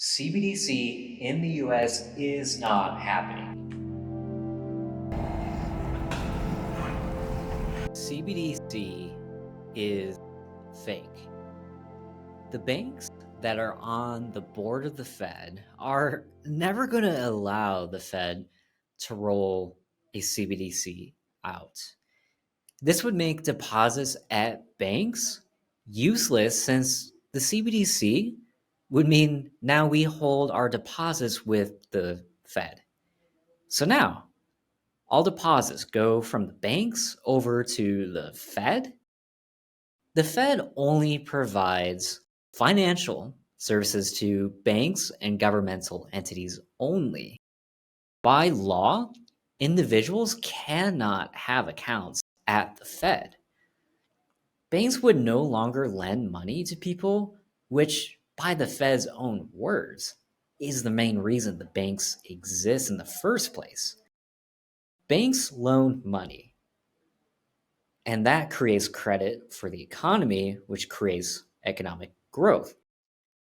CBDC in the US is not happening. CBDC is fake. The banks that are on the board of the Fed are never going to allow the Fed to roll a CBDC out. This would make deposits at banks useless since the CBDC would mean now we hold our deposits with the Fed. So now all deposits go from the banks over to the Fed. The Fed only provides financial services to banks and governmental entities only. By law, individuals cannot have accounts at the Fed. Banks would no longer lend money to people, which, by the Fed's own words, is the main reason the banks exist in the first place. Banks loan money, and that creates credit for the economy, which creates economic growth.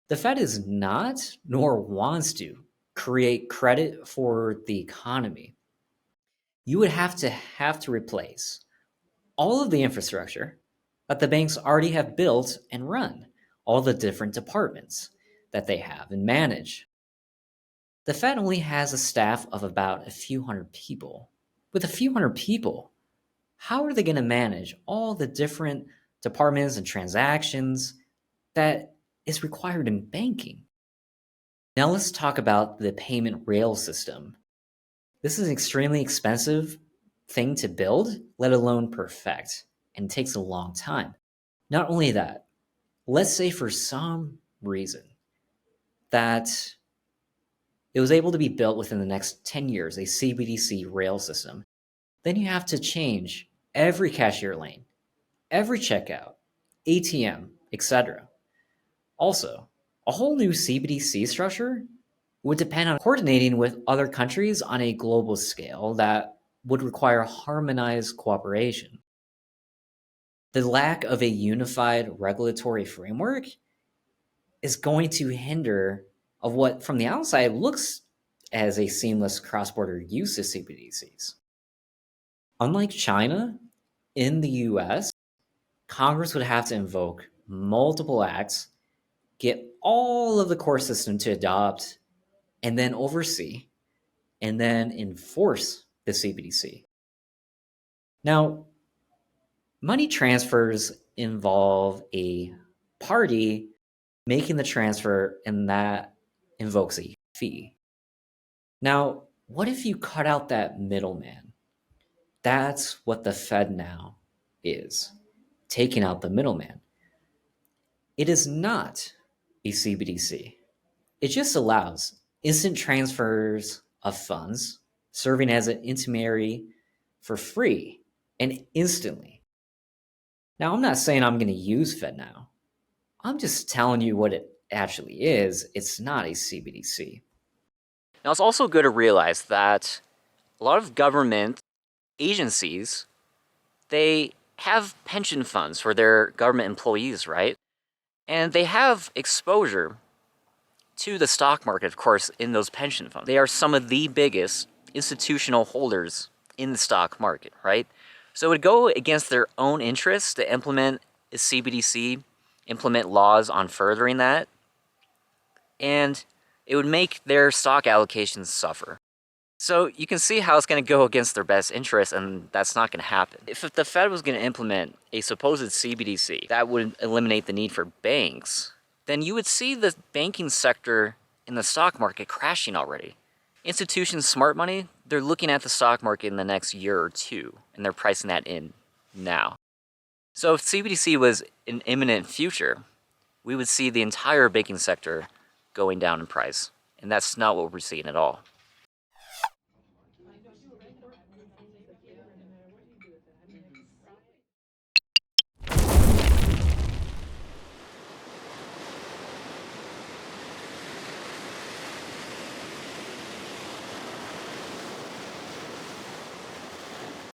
The Fed is not, nor wants to, create credit for the economy. You would have to replace all of the infrastructure that the banks already have built and run, all the different departments that they have and manage. The Fed only has a staff of about a few hundred people. With a few hundred people, how are they going to manage all the different departments and transactions that is required in banking? Now let's talk about the payment rail system. This is an extremely expensive thing to build, let alone perfect, and takes a long time. Not only that, let's say for some reason that it was able to be built within the next 10 years, a CBDC rail system. Then you have to change every cashier lane, every checkout, ATM, etc. Also, a whole new CBDC structure would depend on coordinating with other countries on a global scale that would require harmonized cooperation. The lack of a unified regulatory framework is going to hinder of what from the outside looks as a seamless cross-border use of CBDCs. Unlike China, in the US, Congress would have to invoke multiple acts, get all of the core system to adopt, and then oversee, and then enforce the CBDC. Now, money transfers involve a party making the transfer, and that invokes a fee. Now, what if you cut out that middleman? That's what the FedNow is, taking out the middleman. It is not a CBDC. It just allows instant transfers of funds, serving as an intermediary for free and instantly. Now, I'm not saying I'm going to use FedNow. I'm just telling you what it actually is. It's not a CBDC. Now, it's also good to realize that a lot of government agencies, they have pension funds for their government employees, right? And they have exposure to the stock market, of course, in those pension funds. They are some of the biggest institutional holders in the stock market, right? So it would go against their own interests to implement a CBDC, implement laws on furthering that, and it would make their stock allocations suffer. So you can see how it's going to go against their best interests, and that's not going to happen. If the Fed was going to implement a supposed CBDC that would eliminate the need for banks, then you would see the banking sector in the stock market crashing already. Institutions' smart money, they're looking at the stock market in the next year or two, and they're pricing that in now. So if CBDC was an imminent future, we would see the entire banking sector going down in price, and that's not what we're seeing at all.